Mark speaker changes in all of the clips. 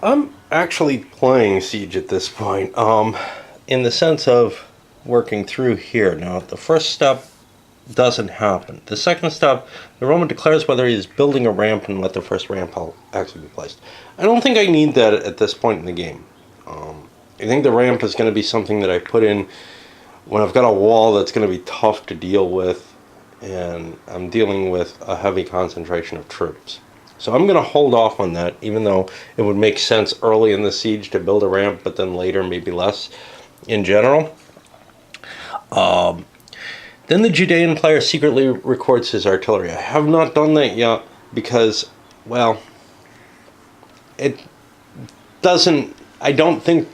Speaker 1: I'm actually playing Siege at this point, in the sense of working through here. Now, the first step doesn't happen. The second step, the Roman declares whether he is building a ramp and let the first ramp actually be placed. I don't think I need that at this point in the game. I think the ramp is going to be something that I put in when I've got a wall that's going to be tough to deal with, and I'm dealing with a heavy concentration of troops. So I'm going to hold off on that, even though it would make sense early in the siege to build a ramp, but then later maybe less in general. Then the Judean player secretly records his artillery. I have not done that yet because, well, it doesn't, I don't think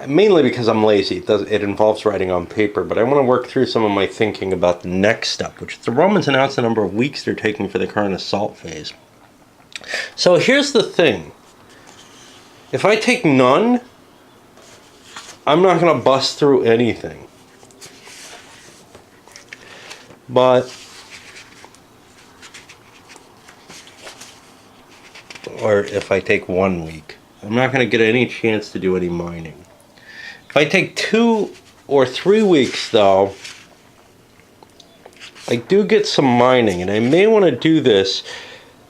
Speaker 1: mainly because I'm lazy. It involves writing on paper, but I want to work through some of my thinking about the next step, which the Romans announced the number of weeks they're taking for the current assault phase. So here's the thing. If I take none, I'm not going to bust through anything. But, or if I take 1 week, I'm not going to get any chance to do any mining. If I take 2 or 3 weeks, though, I do get some mining, and I may want to do this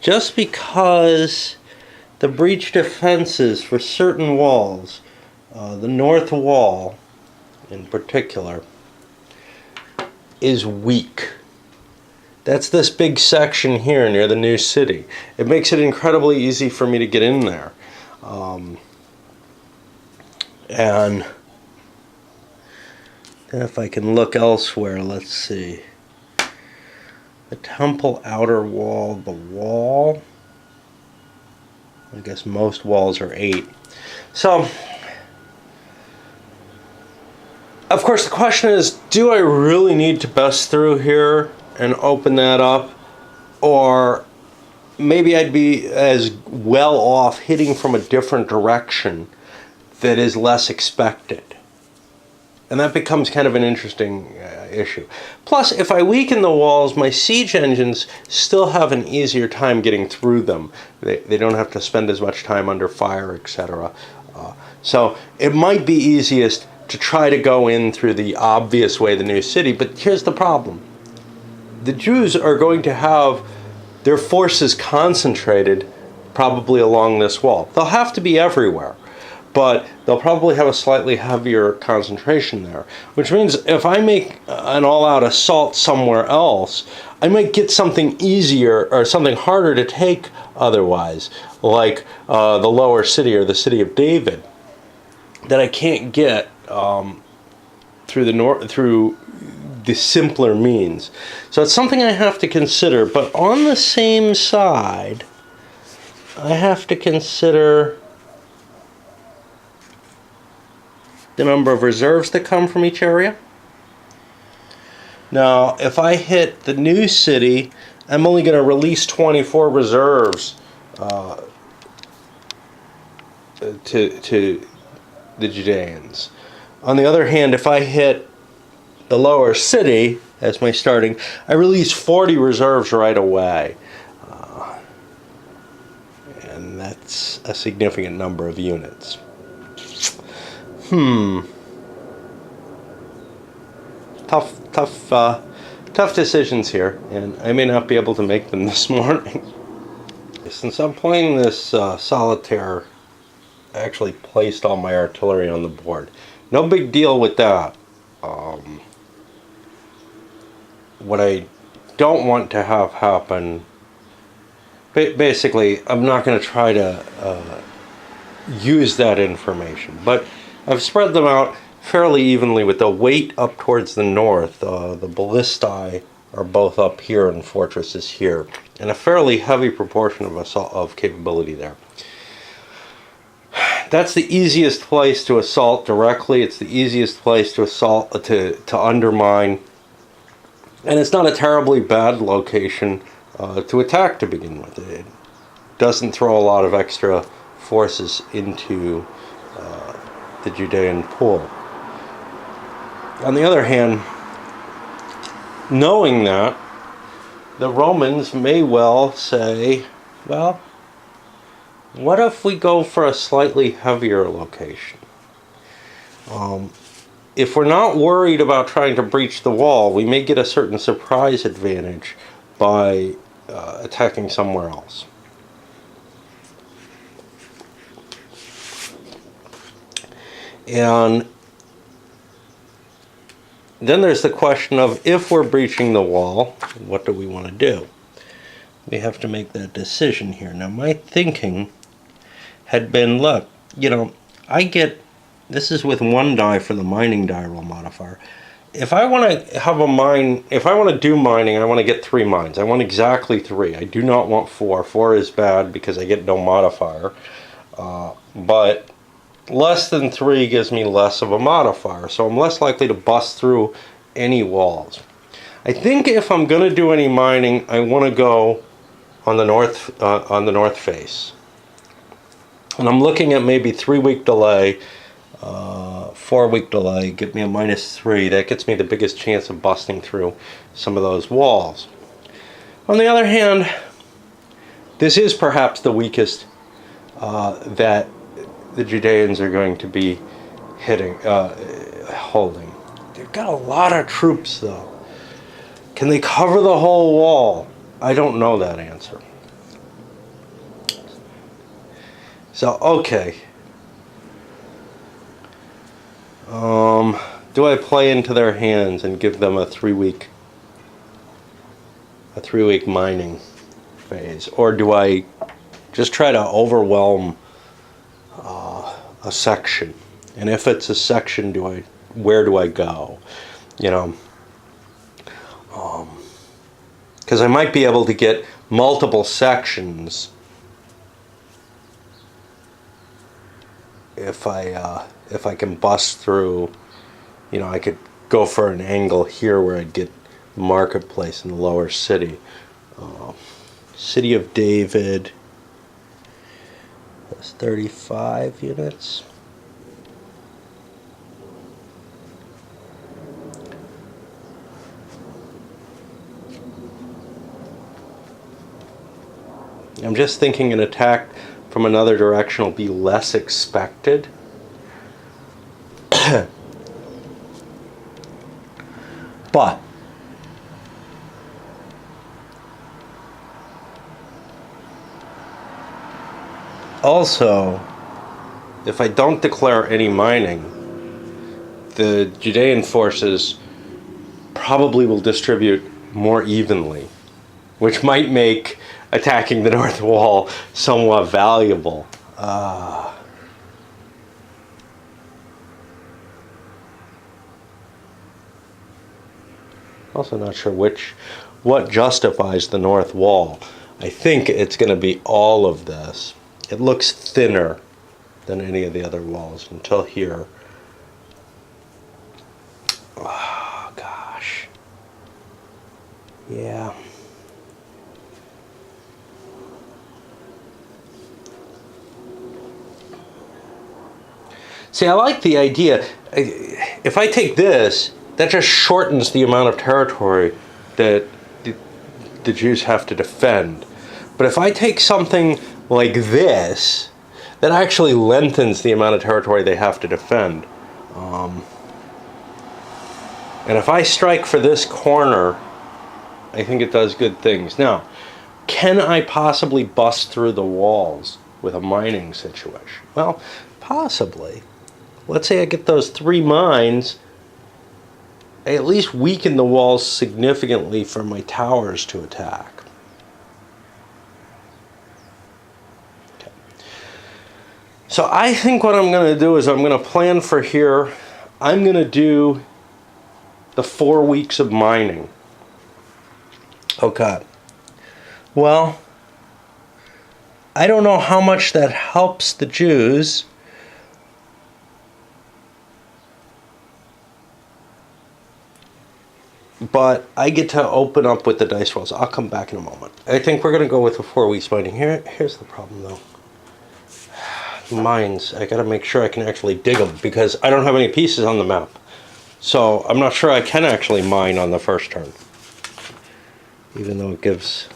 Speaker 1: just because the breach defenses for certain walls, the north wall in particular, is weak. That's this big section here near the new city. It makes it incredibly easy for me to get in there. And then if I can look elsewhere, let's see. The temple outer wall, the wall. I guess most walls are 8. So, of course, the question is, do I really need to bust through here and open that up? Or maybe I'd be as well off hitting from a different direction that is less expected. And that becomes kind of an interesting issue. Plus, if I weaken the walls, my siege engines still have an easier time getting through them. They don't have to spend as much time under fire, etc. So it might be easiest to try to go in through the obvious way, the new city. But here's the problem. The Jews are going to have their forces concentrated probably along this wall. They'll have to be everywhere, but they'll probably have a slightly heavier concentration there, which means if I make an all-out assault somewhere else, I might get something easier or something harder to take otherwise, like the lower city or the city of David, that I can't get through the simpler means. So it's something I have to consider, but on the same side, I have to consider the number of reserves that come from each area. Now, if I hit the new city, I'm only going to release 24 reserves to the Judeans. On the other hand, if I hit the lower city as my starting, I release 40 reserves right away. And that's a significant number of units. Tough decisions here, and I may not be able to make them this morning. Since I'm playing this solitaire, I actually placed all my artillery on the board. No big deal with that. What I don't want to have happen, basically, I'm not going to try to use that information, but I've spread them out fairly evenly with the weight up towards the north. The ballistae are both up here and fortresses here, and a fairly heavy proportion of capability there. That's the easiest place to assault directly. It's the easiest place to assault, to undermine, and it's not a terribly bad location to attack to begin with. It doesn't throw a lot of extra forces into the Judean pool. On the other hand, knowing that, the Romans may well say, well, what if we go for a slightly heavier location? If we're not worried about trying to breach the wall, we may get a certain surprise advantage by attacking somewhere else. And then there's the question of, if we're breaching the wall, what do we want to do? We have to make that decision here. Now, my thinking had been, look, this is with 1 die for the mining die roll modifier. If I want to have a mine, if I want to do mining, I want to get 3 mines. I want exactly 3. I do not want 4. 4 is bad because I get no modifier. But less than 3 gives me less of a modifier, so I'm less likely to bust through any walls. I think if I'm going to do any mining, I want to go on the north face. And I'm looking at maybe 3-week delay, 4-week delay, get me a -3. That gets me the biggest chance of busting through some of those walls. On the other hand, this is perhaps the weakest that the Judeans are going to be holding. They've got a lot of troops, though. Can they cover the whole wall? I don't know that answer. So, okay. Do I play into their hands and give them a 3-week mining phase, or do I just try to overwhelm a section? And if it's a section, where do I go? Because I might be able to get multiple sections if I can bust through. I could go for an angle here where I'd get the marketplace in the lower city. City of David. That's 35 units. I'm just thinking an attack from another direction will be less expected. But also, if I don't declare any mining, the Judean forces probably will distribute more evenly, which might make attacking the north wall somewhat valuable. Also not sure what justifies the north wall. I think it's going to be all of this. It looks thinner than any of the other walls until here. Oh, gosh. Yeah. See, I like the idea. If I take this, that just shortens the amount of territory that the Jews have to defend. But if I take something like this, that actually lengthens the amount of territory they have to defend. And if I strike for this corner, I think it does good things. Now, can I possibly bust through the walls with a mining situation? Well, possibly. Let's say I get those 3 mines, I at least weaken the walls significantly for my towers to attack. Okay. So I think what I'm going to do is I'm going to plan for here. I'm going to do the 4 weeks of mining. Okay. Well, I don't know how much that helps the Jews. But I get to open up with the dice rolls. I'll come back in a moment. I think we're going to go with the 4 weeks mining. Here's the problem, though. Mines. I got to make sure I can actually dig them, because I don't have any pieces on the map. So I'm not sure I can actually mine on the first turn, even though it gives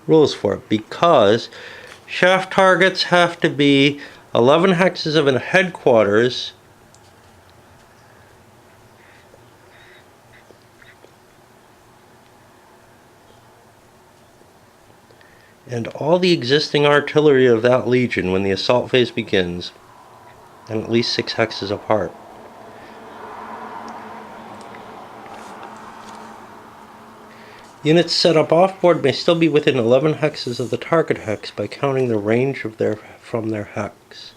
Speaker 1: rules for it, because shaft targets have to be 11 hexes of a headquarters, and all the existing artillery of that legion when the assault phase begins, and at least 6 hexes apart. Units set up off-board may still be within 11 hexes of the target hex by counting the range of from their hex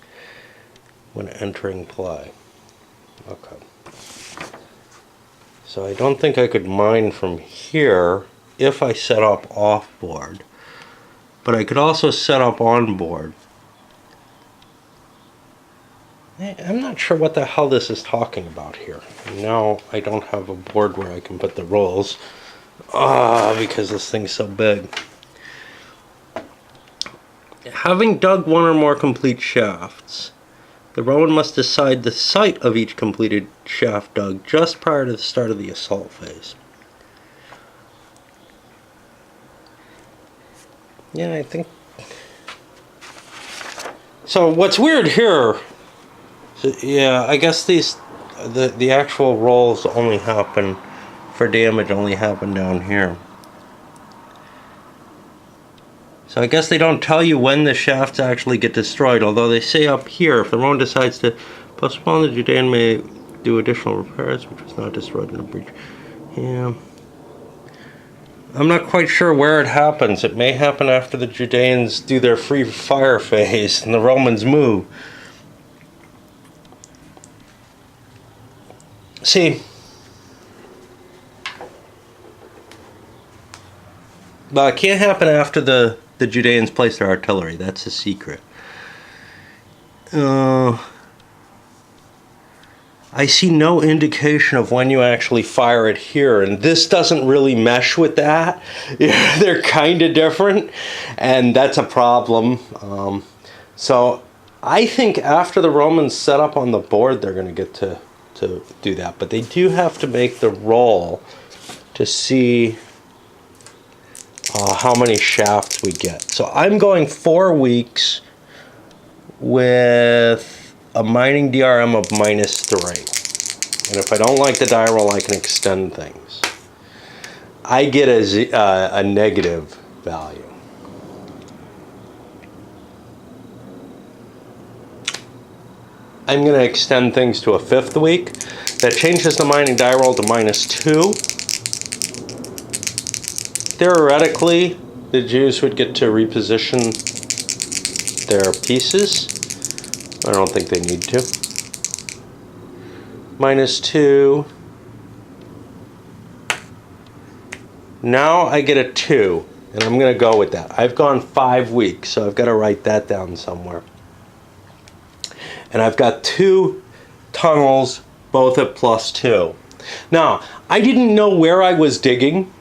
Speaker 1: when entering play. Okay. So I don't think I could mine from here if I set up off-board, but I could also set up on-board. I'm not sure what the hell this is talking about here. Now I don't have a board where I can put the rolls. Because this thing's so big. Having dug one or more complete shafts, the Roman must decide the site of each completed shaft dug just prior to the start of the assault phase. Yeah, I think... So what's weird here... Yeah, I guess the actual rolls only happen... for damage only happen down here. So I guess they don't tell you when the shafts actually get destroyed, although they say up here, if the Roman decides to postpone, the Judean may do additional repairs, which was not destroyed in the breach. Yeah. I'm not quite sure where it happens. It may happen after the Judeans do their free fire phase and the Romans move. See, but it can't happen after the Judeans place their artillery. That's a secret. I see no indication of when you actually fire it here, and this doesn't really mesh with that. They're kind of different, and that's a problem. So I think after the Romans set up on the board, they're going to get to do that. But they do have to make the roll to see how many shafts we get. So I'm going 4 weeks with a mining DRM of -3. And if I don't like the die roll, I can extend things. I get a negative value. I'm going to extend things to a 5th week. That changes the mining die roll to -2. Theoretically, the Jews would get to reposition their pieces. I don't think they need to. -2. Now I get a 2, and I'm going to go with that. I've gone 5 weeks, so I've got to write that down somewhere. And I've got 2 tunnels, both at +2. Now, I didn't know where I was digging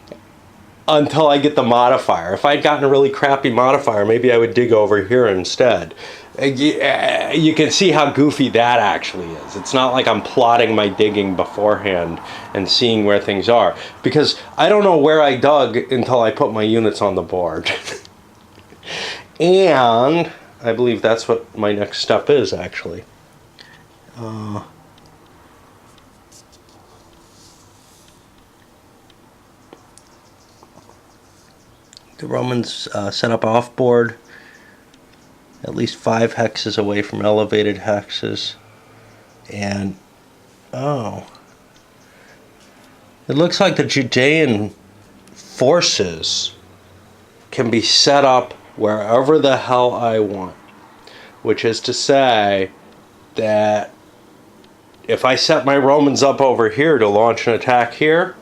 Speaker 1: until I get the modifier. If I'd gotten a really crappy modifier, maybe I would dig over here instead. You can see how goofy that actually is. It's not like I'm plotting my digging beforehand and seeing where things are, because I don't know where I dug until I put my units on the board. And I believe that's what my next step is, actually. The Romans set up off-board, at least 5 hexes away from elevated hexes. And, it looks like the Judean forces can be set up wherever the hell I want. Which is to say that if I set my Romans up over here to launch an attack here,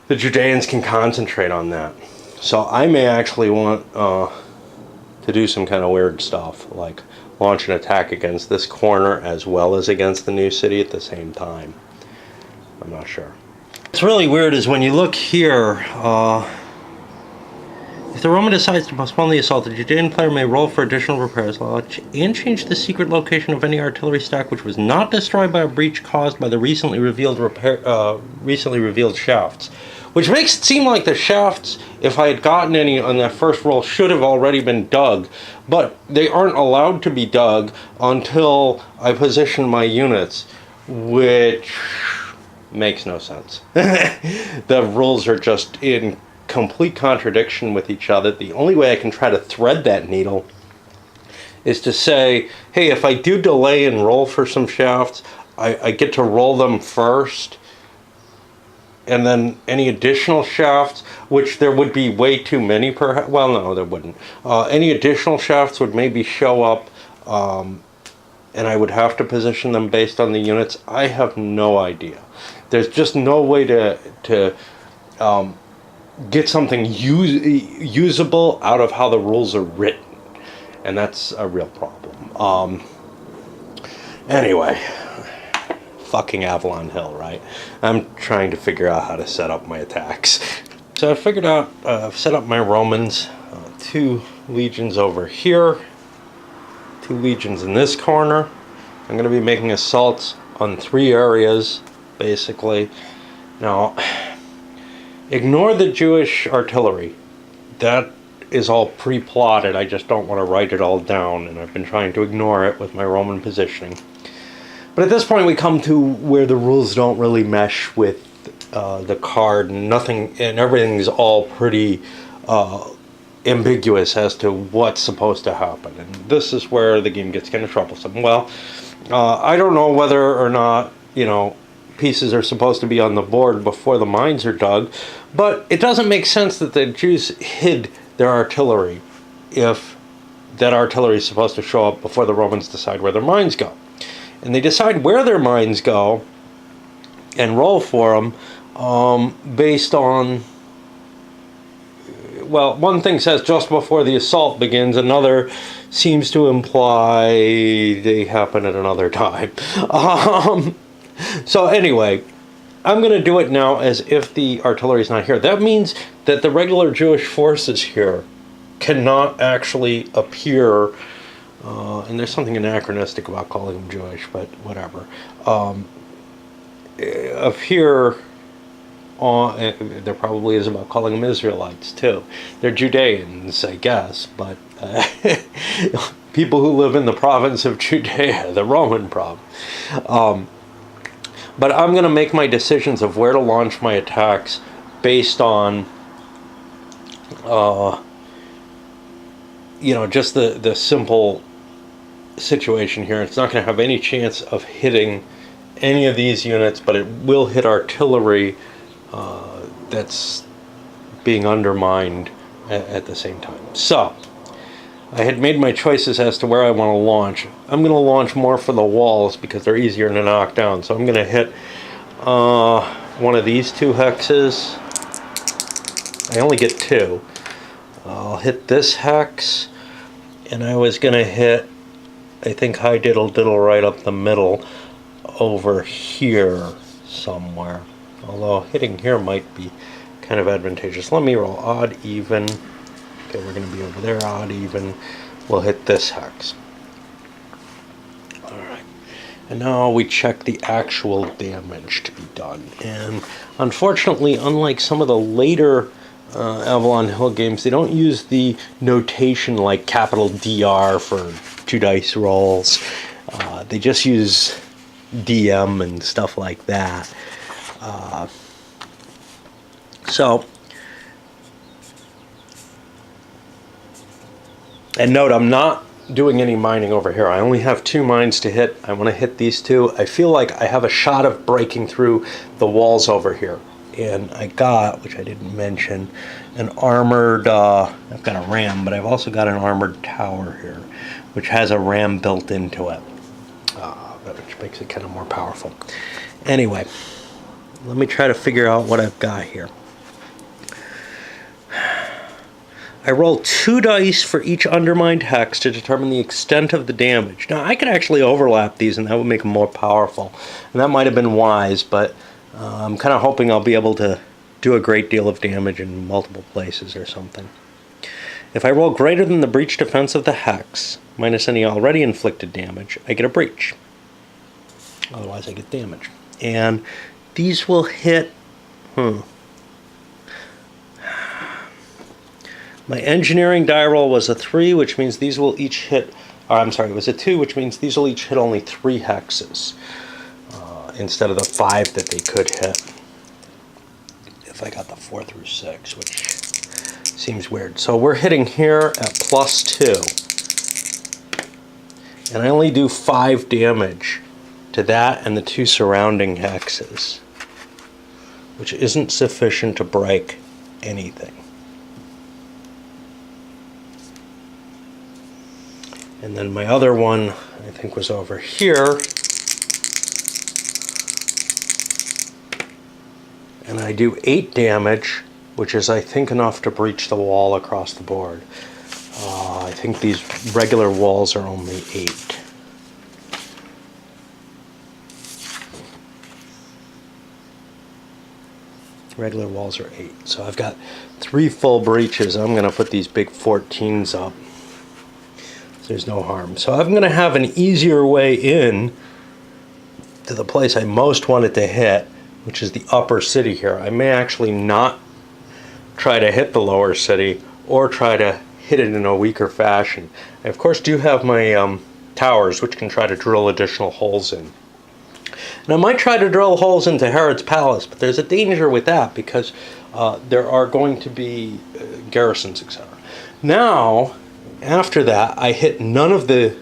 Speaker 1: the Judeans can concentrate on that. So I may actually want to do some kind of weird stuff, like launch an attack against this corner as well as against the new city at the same time. I'm not sure. What's really weird is when you look here, if the Roman decides to postpone the assault, the Judean player may roll for additional repairs and change the secret location of any artillery stack which was not destroyed by a breach caused by the recently revealed shafts. which makes it seem like the shafts, if I had gotten any on that first roll, should have already been dug, but they aren't allowed to be dug until I position my units, which makes no sense. The rules are just in complete contradiction with each other. The only way I can try to thread that needle is to say, hey, if I do delay and roll for some shafts, I get to roll them first, and then any additional shafts, which there would be way too many perhaps, well, no, there wouldn't. Any additional shafts would maybe show up, and I would have to position them based on the units. I have no idea. There's just no way to get something usable out of how the rules are written, and that's a real problem. Anyway, fucking Avalon Hill, right? I'm trying to figure out how to set up my attacks. So I figured out, I've set up my Romans, 2 legions over here, 2 legions in this corner. I'm going to be making assaults on 3 areas, basically. Now, ignore the Jewish artillery. That is all pre-plotted. I just don't want to write it all down, and I've been trying to ignore it with my Roman positioning. But at this point we come to where the rules don't really mesh with the card, and nothing, and everything's all pretty ambiguous as to what's supposed to happen. And this is where the game gets kind of troublesome. Well, I don't know whether or not, pieces are supposed to be on the board before the mines are dug, but it doesn't make sense that the Jews hid their artillery if that artillery is supposed to show up before the Romans decide where their mines go. And they decide where their mines go and roll for them based on, well, one thing says just before the assault begins, another seems to imply they happen at another time. So anyway, I'm going to do it now as if the artillery is not here. That means that the regular Jewish forces here cannot actually appear, and there's something anachronistic about calling them Jewish, but whatever. Appear there probably is about calling them Israelites too. They're Judeans, I guess, but people who live in the province of Judea, the Roman province. But I'm going to make my decisions of where to launch my attacks based on, just the simple situation here. It's not going to have any chance of hitting any of these units, but it will hit artillery that's being undermined at the same time. So, I had made my choices as to where I want to launch. I'm going to launch more for the walls because they're easier to knock down. So I'm going to hit one of these 2 hexes. I only get 2. I'll hit this hex, and I was going to hit, I think, high diddle diddle right up the middle over here somewhere. Although hitting here might be kind of advantageous. Let me roll odd, even. Okay, we're going to be over there, odd, even. We'll hit this hex. Alright. And now we check the actual damage to be done. And unfortunately, unlike some of the later Avalon Hill games, they don't use the notation like capital DR for 2 dice rolls. They just use DM and stuff like that. And note, I'm not doing any mining over here. I only have 2 mines to hit. I want to hit these 2. I feel like I have a shot of breaking through the walls over here. And I got, which I didn't mention, an armored, I've got a ram, but I've also got an armored tower here, which has a ram built into it, which makes it kind of more powerful. Anyway, let me try to figure out what I've got here. I roll 2 dice for each undermined hex to determine the extent of the damage. Now, I could actually overlap these, and that would make them more powerful. And that might have been wise, but I'm kind of hoping I'll be able to do a great deal of damage in multiple places or something. If I roll greater than the breach defense of the hex, minus any already inflicted damage, I get a breach. Otherwise, I get damage. And these will hit... My engineering die roll was a 3, which means these will each hit, or I'm sorry, it was a 2, which means these will each hit only 3 hexes instead of the 5 that they could hit if I got the 4 through 6, which seems weird. So we're hitting here at +2. And I only do 5 damage to that and the 2 surrounding hexes, which isn't sufficient to break anything. And then my other one, I think, was over here. And I do 8 damage, which is, I think, enough to breach the wall across the board. I think these regular walls are only 8. Regular walls are 8. So I've got 3 full breaches. I'm going to put these big 14s up. There's no harm. So I'm going to have an easier way in to the place I most wanted to hit, which is the upper city here. I may actually not try to hit the lower city or try to hit it in a weaker fashion. I of course do have my towers, which can try to drill additional holes in. And I might try to drill holes into Herod's Palace, but there's a danger with that because there are going to be garrisons, etc. Now, after that, I hit none of the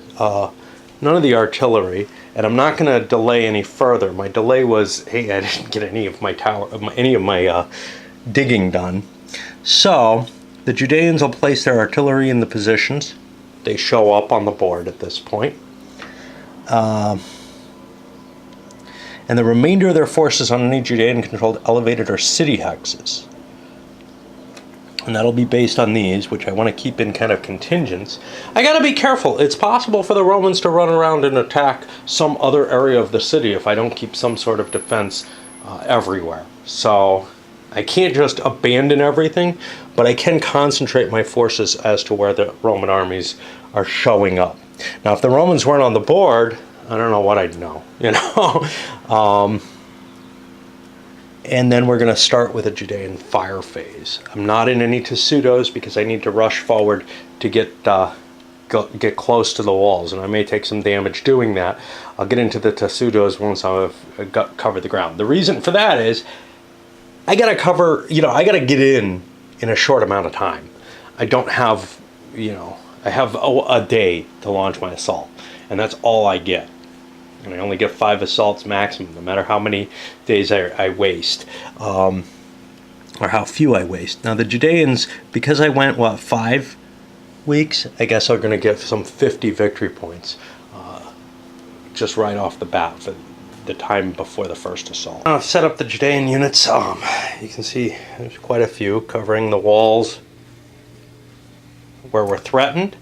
Speaker 1: artillery, and I'm not going to delay any further. My delay was, hey, I didn't get any of my digging done. So the Judeans will place their artillery in the positions. They show up on the board at this point. And the remainder of their forces on any Judean-controlled elevated or city hexes. And that'll be based on these, which I want to keep in kind of contingents. I got to be careful. It's possible for the Romans to run around and attack some other area of the city if I don't keep some sort of defense everywhere. So I can't just abandon everything, but I can concentrate my forces as to where the Roman armies are showing up. Now, if the Romans weren't on the board, I don't know what I'd know, you know. And then we're going to start with a Judean fire phase. I'm not in any Tessutos because I need to rush forward to get close to the walls, and I may take some damage doing that. I'll get into the Tessutos once I've covered the ground. The reason for that is I got to cover, I got to get in a short amount of time. I don't have, I have a day to launch my assault, and that's all I get. And I only get 5 assaults maximum, no matter how many days I waste, or how few I waste. Now the Judeans, because I went, 5 weeks, I guess are going to get some 50 victory points, just right off the bat for the time before the first assault. I've set up the Judean units. You can see there's quite a few covering the walls where we're threatened.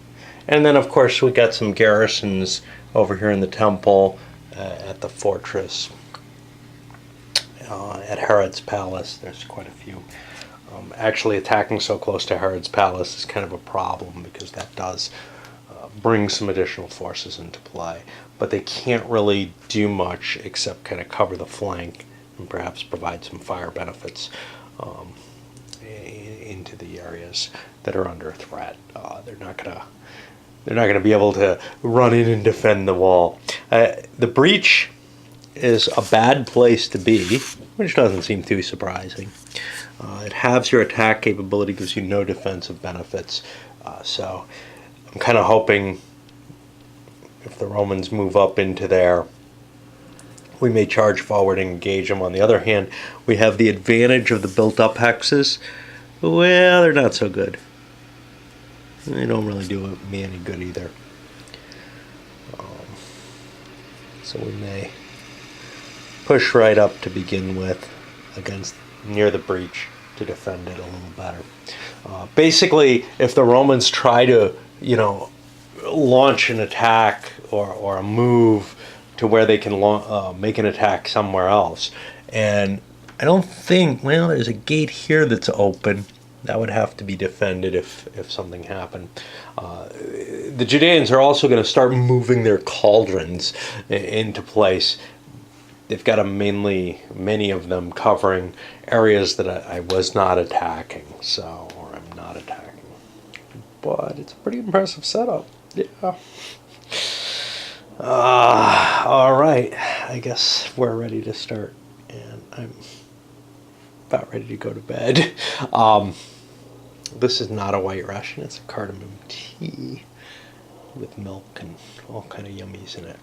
Speaker 1: And then, of course, we got some garrisons over here in the temple, at the fortress, at Herod's Palace. There's quite a few. Actually, attacking so close to Herod's Palace is kind of a problem because that does bring some additional forces into play. But they can't really do much except kind of cover the flank and perhaps provide some fire benefits into the areas that are under threat. They're not going to be able to run in and defend the wall. The breach is a bad place to be, which doesn't seem too surprising. It halves your attack capability, gives you no defensive benefits. So I'm kind of hoping if the Romans move up into there, we may charge forward and engage them. On the other hand, we have the advantage of the built-up hexes. Well, they're not so good. They don't really do me any good either. So we may push right up to begin with against near the breach to defend it a little better. Basically, if the Romans try to, launch an attack or a move to where they can make an attack somewhere else, and I don't think, there's a gate here that's open. That would have to be defended if something happened. The Judeans are also going to start moving their cauldrons into place. They've got many of them covering areas that I was not attacking, or I'm not attacking. but it's a pretty impressive setup. Yeah. All right. I guess we're ready to start, and I'm about ready to go to bed. This is not a White Russian. It's a cardamom tea with milk and all kind of yummies in it.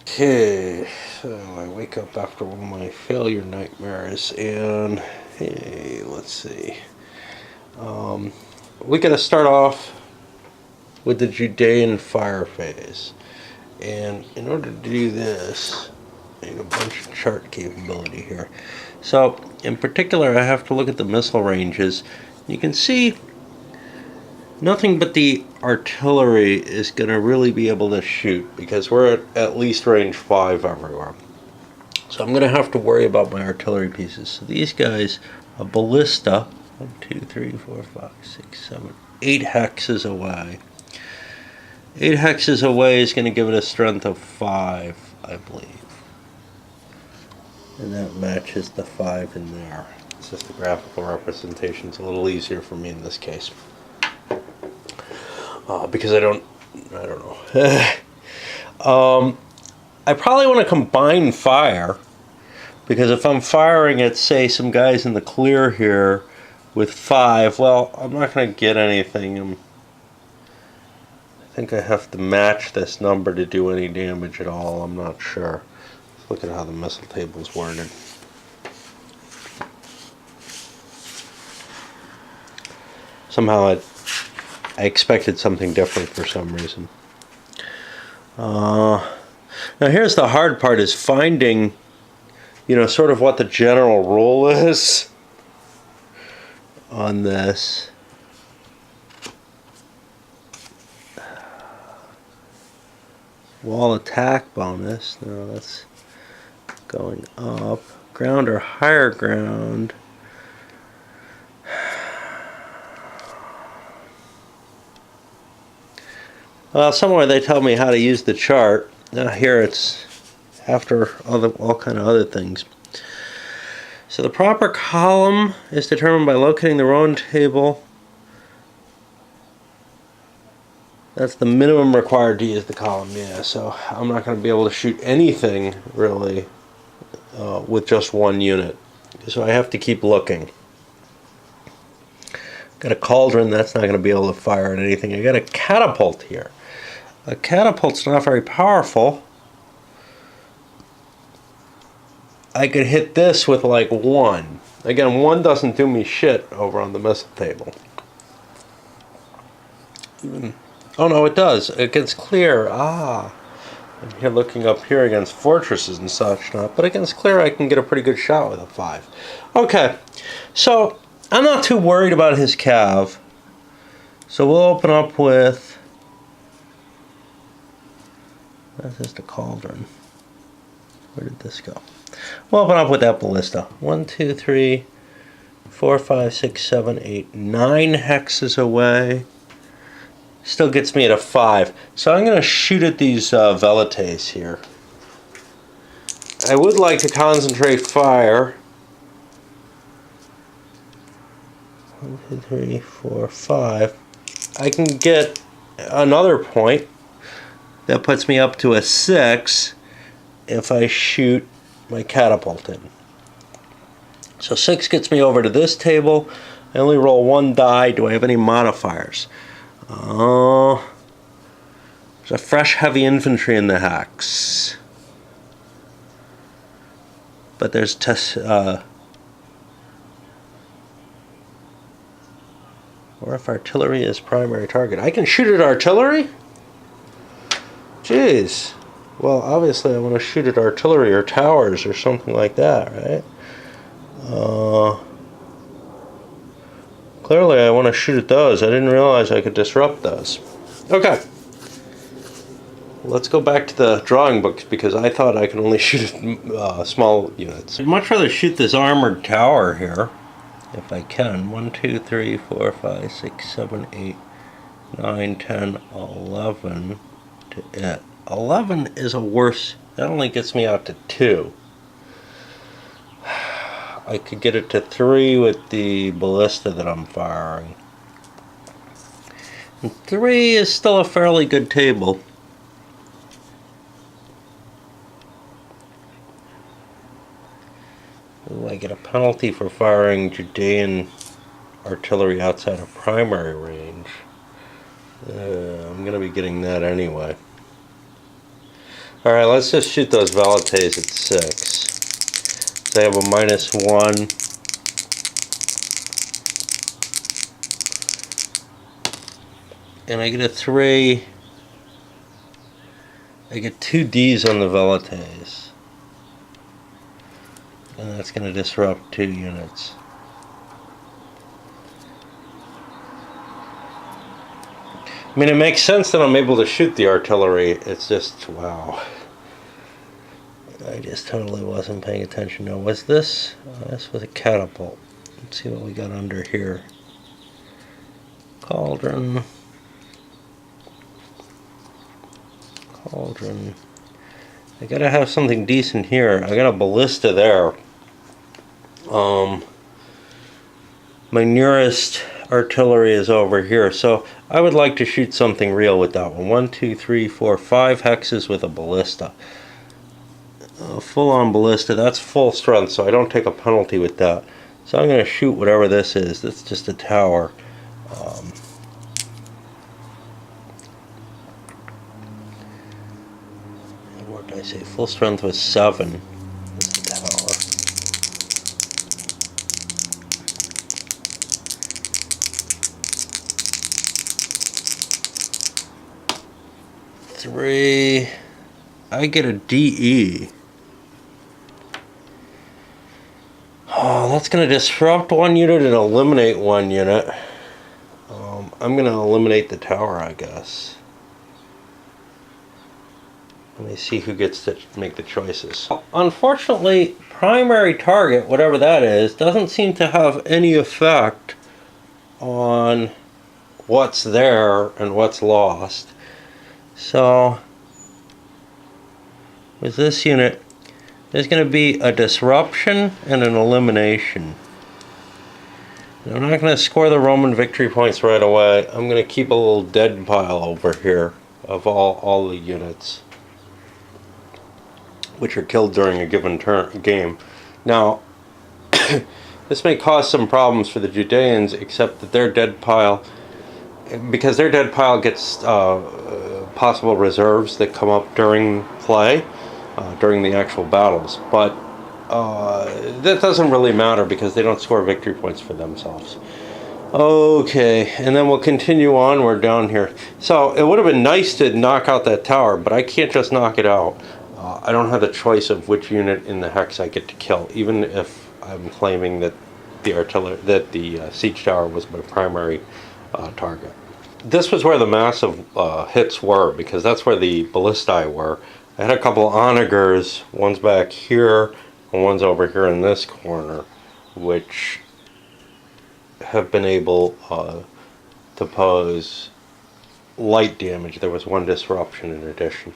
Speaker 1: Okay, so I wake up after one of my failure nightmares, and hey, let's see. We gotta start off with the Judean fire phase, and in order to do this, I need a bunch of chart capability here. So, in particular, I have to look at the missile ranges. You can see nothing but the artillery is going to really be able to shoot, because we're at least range 5 everywhere. So I'm going to have to worry about my artillery pieces. So these guys, a ballista, 1, 2, 3, 4, 5, 6, 7, 8 hexes away. 8 hexes away is going to give it a strength of 5, I believe. And that matches the 5 in there. It's just the graphical representation. It's a little easier for me in this case. Because I don't know. I probably want to combine fire, because if I'm firing at, say, some guys in the clear here with 5, well, I'm not going to get anything. I think I have to match this number to do any damage at all. I'm not sure. Let's look at how the missile table is worded. Somehow I expected something different for some reason. Now here's the hard part, is finding, sort of what the general rule is on this. Wall attack bonus. No, that's going up. Ground or higher ground. Well, somewhere they tell me how to use the chart. Now here it's after all kind of other things. So the proper column is determined by locating the row and table. That's the minimum required to use the column, yeah. So I'm not going to be able to shoot anything, really, with just one unit. So I have to keep looking. Got a cauldron, that's not going to be able to fire at anything. I got a catapult here. A catapult's not very powerful. I could hit this with like 1. Again, 1 doesn't do me shit over on the missile table. Oh no, it does. It gets clear. I'm here looking up here against fortresses and such not. But against clear, I can get a pretty good shot with a 5. Okay, so I'm not too worried about his cav. So we'll open up with... That's just a cauldron. Where did this go? We'll open up with that ballista. 1, 2, 3, 4, 5, 6, 7, 8, 9 hexes away. Still gets me at a 5. So I'm going to shoot at these velites here. I would like to concentrate fire. 1, 2, 3, 4, 5. I can get another point. That puts me up to a 6 if I shoot my catapult in. So 6 gets me over to this table. I only roll 1 die. Do I have any modifiers? There's a fresh heavy infantry in the hex. But there's or if artillery is primary target. I can shoot at artillery? Jeez. Well, obviously I want to shoot at artillery or towers or something like that, right? Clearly I want to shoot at those. I didn't realize I could disrupt those. Okay. Let's go back to the drawing books, because I thought I could only shoot at small units. I'd much rather shoot this armored tower here, if I can. 1, 2, 3, 4, 5, 6, 7, 8, 9, 10, 11 to it. 11 is a worse. That only gets me out to 2. I could get it to 3 with the ballista that I'm firing. And 3 is still a fairly good table. Ooh, I get a penalty for firing Judean artillery outside of primary range. I'm going to be getting that anyway. Alright, let's just shoot those Velites at 6. So I have a -1. And I get a 3. I get 2 Ds on the Velites. And that's going to disrupt 2 units. I mean, it makes sense that I'm able to shoot the artillery. It's just, wow. I just totally wasn't paying attention. Now, was this? This was a catapult. Let's see what we got under here. Cauldron. Cauldron. I gotta have something decent here. I got a ballista there. My nearest artillery is over here, so I would like to shoot something real with that one. 1, 2, 3, 4, 5 hexes with a ballista. Full-on ballista. That's full strength, so I don't take a penalty with that. So I'm going to shoot whatever this is. That's just a tower. What did I say? Full strength was 7. That's the tower. Three. I get a DE. Oh, that's going to disrupt 1 unit and eliminate 1 unit. I'm going to eliminate the tower, I guess. Let me see who gets to make the choices. Unfortunately, primary target, whatever that is, doesn't seem to have any effect on what's there and what's lost. So, with this unit, there's going to be a disruption and an elimination. I'm not going to score the Roman victory points right away. I'm going to keep a little dead pile over here of all the units which are killed during a given game. Now, this may cause some problems for the Judeans, except that their dead pile, because their dead pile gets possible reserves that come up during play, during the actual battles. But that doesn't really matter because they don't score victory points for themselves. Okay, and then we'll continue onward down here. So it would have been nice to knock out that tower, but I can't just knock it out. I don't have the choice of which unit in the hex I get to kill, even if I'm claiming that the siege tower was my primary target. This was where the massive hits were, because that's where the ballistae were. I had a couple of onagers, one's back here, and one's over here in this corner, which have been able to pose light damage. There was 1 disruption in addition.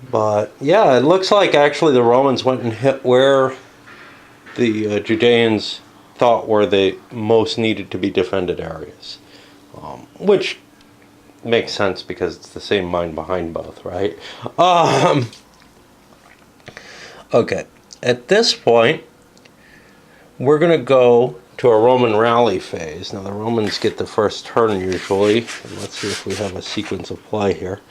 Speaker 1: But yeah, it looks like actually the Romans went and hit where the Judeans thought were the most needed to be defended areas. Which makes sense because it's the same mind behind both, right? Okay, at this point, we're going to go to a Roman rally phase. Now the Romans get the first turn usually. And let's see if we have a sequence of play here.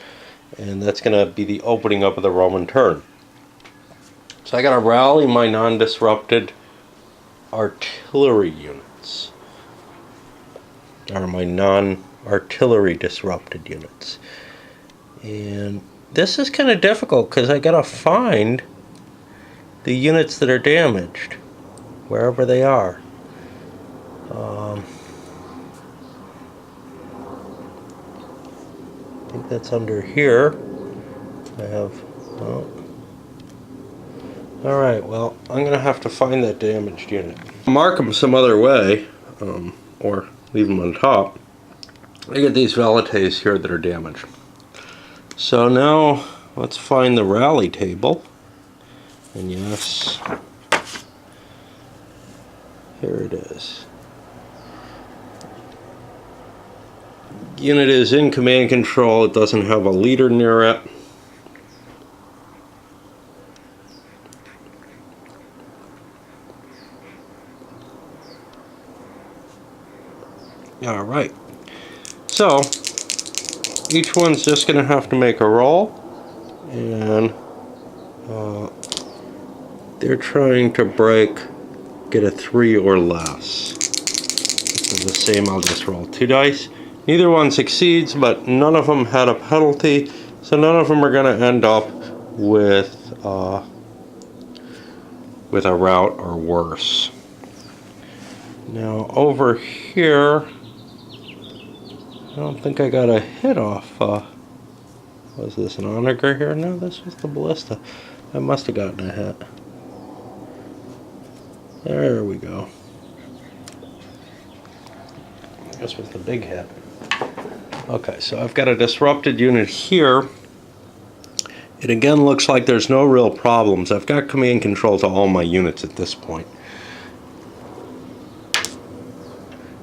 Speaker 1: And that's going to be the opening up of the Roman turn. So I got to rally my non-disrupted artillery units. Or my non-artillery disrupted units. And this is kind of difficult because I got to find the units that are damaged, wherever they are. I think that's under here. I have, oh. Alright, well, I'm going to have to find that damaged unit. Mark them some other way, or leave them on top. I get these Velites here that are damaged. So now, let's find the rally table. And yes, here it is. unit is in command control. It doesn't have a leader near it. All right. So each one's just going to have to make a roll, and they're trying to get a 3 or less. This is the same. I'll just roll 2 dice. Neither one succeeds, but none of them had a penalty, so none of them are going to end up with a rout or worse. Now over here, I don't think I got a hit off. Was this an onager here? No, this was the ballista. I must have gotten a hit. There we go. This was the big hit. Okay, so I've got a disrupted unit here. It again looks like there's no real problems. I've got command control to all my units at this point.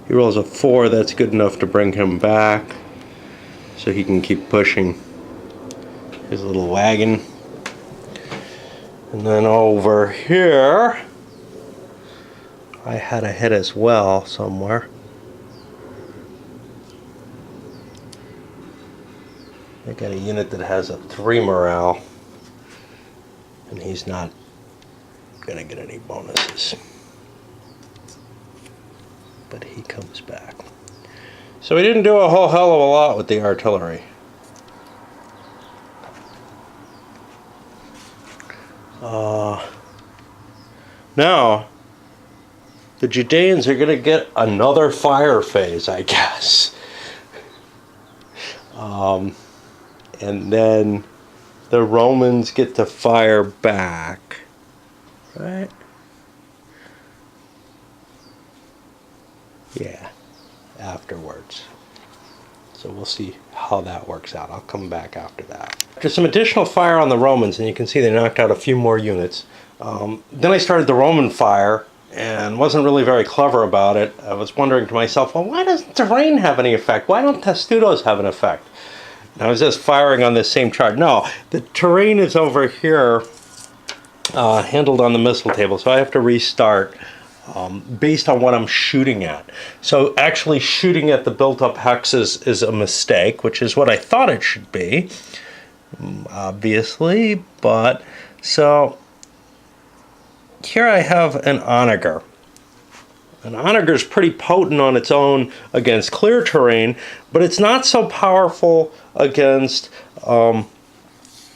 Speaker 1: He rolls a 4, that's good enough to bring him back so he can keep pushing his little wagon. And then over here, I had a hit as well somewhere. I got a unit that has a 3 morale, and he's not gonna get any bonuses. But he comes back. So we didn't do a whole hell of a lot with the artillery. Now, the Judeans are going to get another fire phase, I guess. And then the Romans get to fire back, right? Yeah, afterwards. So we'll see how that works out. I'll come back after that. After some additional fire on the Romans, and you can see they knocked out a few more units. Then I started the Roman fire and wasn't really very clever about it. I was wondering to myself, well, why doesn't terrain have any effect? Why don't testudos have an effect? And I was just firing on this same chart. No, the terrain is over here, handled on the missile table, so I have to restart based on what I'm shooting at. So actually shooting at the built-up hexes is a mistake, which is what I thought it should be, obviously. But so here I have an onager. An onager is pretty potent on its own against clear terrain, but it's not so powerful against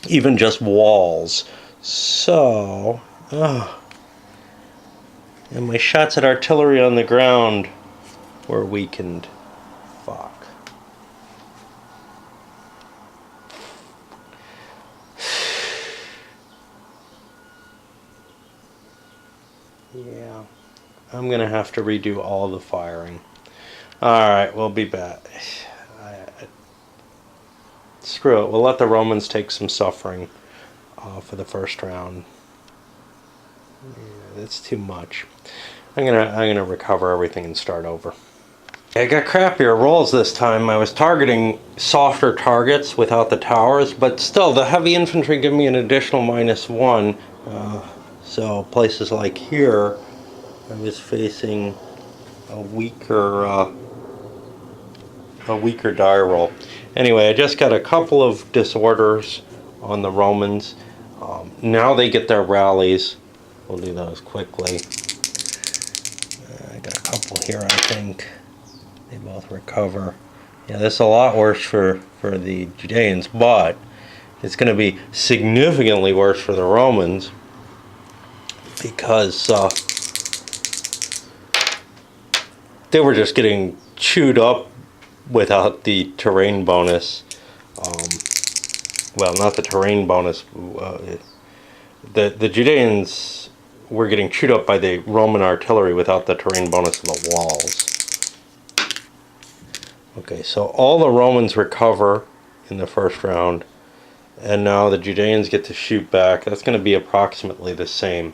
Speaker 1: even just walls. So, and my shots at artillery on the ground were weakened. Fuck. Yeah. I'm going to have to redo all the firing. Alright, we'll be back. Screw it. We'll let the Romans take some suffering for the first round. Yeah, that's too much. I'm gonna recover everything and start over. I got crappier rolls this time. I was targeting softer targets without the towers, but still the heavy infantry give me an additional -1. So places like here, I was facing a weaker die roll. Anyway, I just got a couple of disorders on the Romans. Now they get their rallies. We'll do those quickly. I got a couple here, I think. They both recover. Yeah, this is a lot worse for the Judeans, but it's going to be significantly worse for the Romans because they were just getting chewed up without the terrain bonus. Well, not the terrain bonus. The Judeans were getting chewed up by the Roman artillery without the terrain bonus of the walls. Okay, so all the Romans recover in the first round, and now the Judeans get to shoot back. That's going to be approximately the same.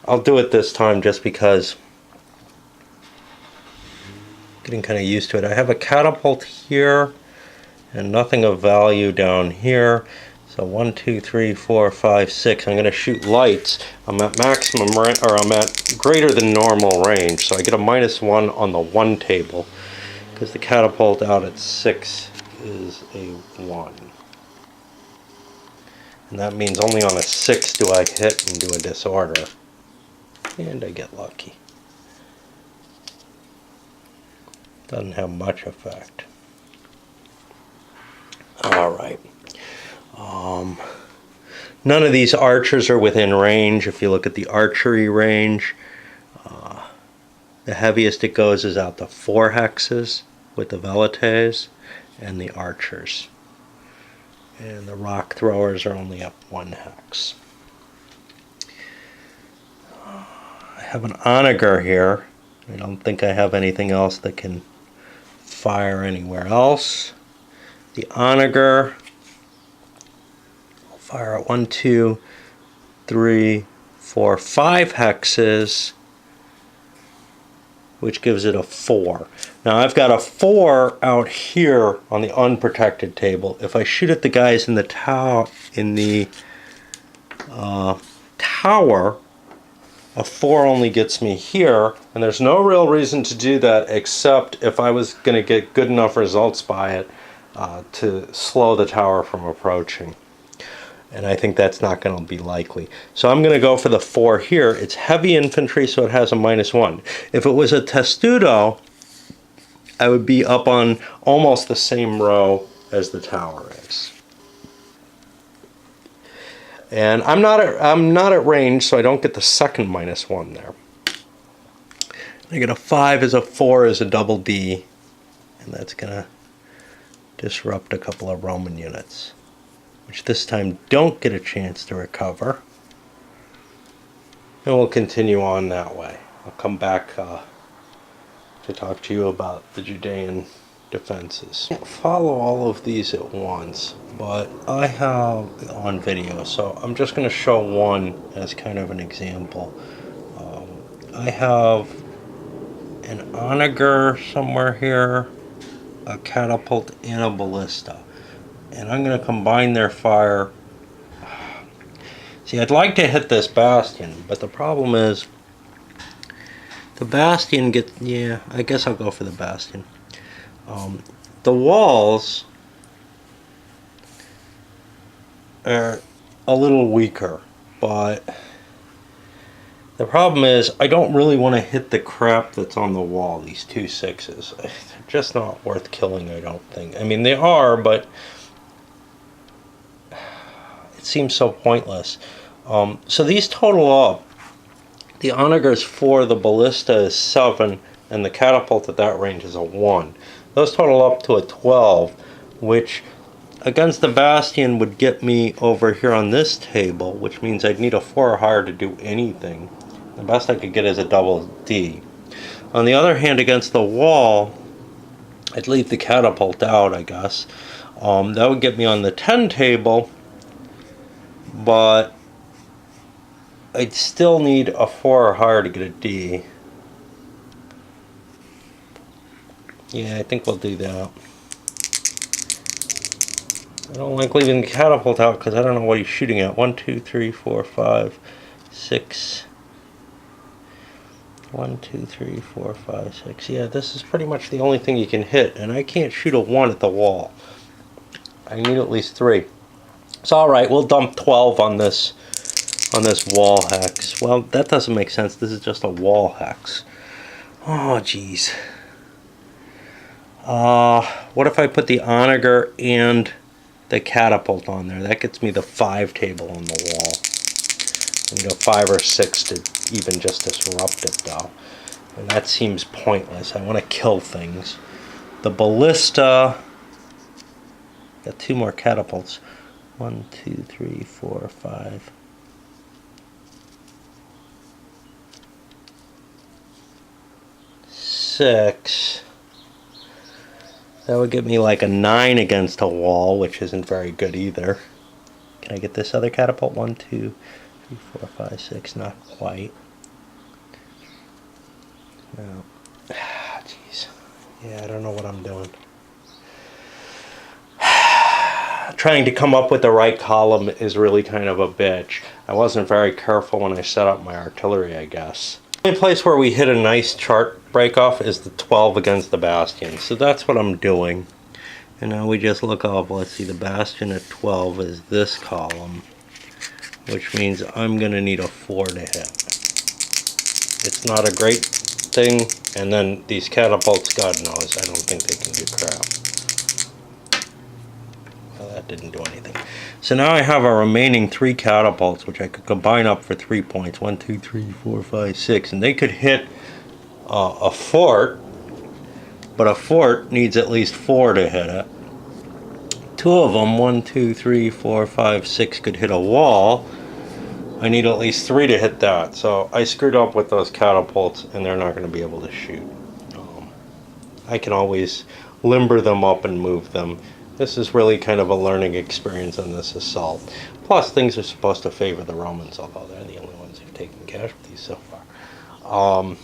Speaker 1: I'll do it this time just because getting kind of used to it. I have a catapult here and nothing of value down here. So 1, 2, 3, 4, 5, 6. I'm going to shoot lights. I'm at maximum range, or I'm at greater than normal range. So I get a -1 on the 1 table because the catapult out at 6 is a 1. And that means only on a 6 do I hit and do a disorder. And I get lucky. Doesn't have much effect. Alright. None of these archers are within range. If you look at the archery range, the heaviest it goes is out to 4 hexes with the velites and the archers. And the rock throwers are only up 1 hex. I have an onager here. I don't think I have anything else that can fire anywhere else. The onager will fire at 1, 2, 3, 4, 5 hexes, which gives it a 4. Now I've got a 4 out here on the unprotected table. If I shoot at the guys in the tower, a 4 only gets me here, and there's no real reason to do that except if I was going to get good enough results by it to slow the tower from approaching. And I think that's not going to be likely. So I'm going to go for the 4 here. It's heavy infantry, so it has a -1. If it was a testudo, I would be up on almost the same row as the tower is. And I'm not at range, so I don't get the second -1 there. I get a 5 as a 4 as a double D, and that's going to disrupt a couple of Roman units, which this time don't get a chance to recover. And we'll continue on that way. I'll come back to talk to you about the Judean defenses. I can't follow all of these at once, but I have on video, so I'm just going to show one as kind of an example. I have an onager somewhere here, a catapult, and a ballista. And I'm going to combine their fire. See, I'd like to hit this bastion, but the problem is the bastion gets, yeah, I guess I'll go for the bastion. The walls are a little weaker, but the problem is I don't really want to hit the crap that's on the wall, these 2 6s. They're just not worth killing, I don't think. I mean, they are, but it seems so pointless. So these total up. The onager is 4, the ballista is 7, and the catapult at that range is a 1. Those total up to a 12, which against the bastion would get me over here on this table, which means I'd need a 4 or higher to do anything. The best I could get is a double D. On the other hand, against the wall, I'd leave the catapult out, I guess. That would get me on the 10 table, but I'd still need a 4 or higher to get a D. Yeah, I think we'll do that. I don't like leaving the catapult out because I don't know what he's shooting at. 1, 2, 3, 4, 5, 6. 1, 2, 3, 4, 5, 6. Yeah, this is pretty much the only thing you can hit, and I can't shoot a 1 at the wall. I need at least 3. So alright, we'll dump 12 on this wall hex. Well, that doesn't make sense. This is just a wall hex. Oh, jeez. What if I put the onager and the catapult on there? That gets me the 5 table on the wall. And go 5 or 6 to even just disrupt it, though. And that seems pointless. I want to kill things. The ballista. Got 2 more catapults. 1, 2, 3, 4, 5. 6. That would get me like a 9 against a wall, which isn't very good either. Can I get this other catapult? 1, 2, 3, 4, 5, 6. Not quite. No. Jeez. Yeah, I don't know what I'm doing. Trying to come up with the right column is really kind of a bitch. I wasn't very careful when I set up my artillery, I guess. The only place where we hit a nice chart break-off is the 12 against the bastion. So that's what I'm doing. And now we just look up, let's see, the bastion at 12 is this column, which means I'm going to need a 4 to hit. It's not a great thing, and then these catapults, God knows, I don't think they can do crap. Well, that didn't do anything. So now I have a remaining 3 catapults, which I could combine up for 3 points. 1, 2, 3, 4, 5, 6. And they could hit a fort, but a fort needs at least 4 to hit it. 2 of them, 1, 2, 3, 4, 5, 6, could hit a wall. I need at least 3 to hit that. So I screwed up with those catapults, and they're not going to be able to shoot. I can always limber them up and move them. This is really kind of a learning experience on this assault. Plus, things are supposed to favor the Romans, although they're the only ones who've taken casualties so far.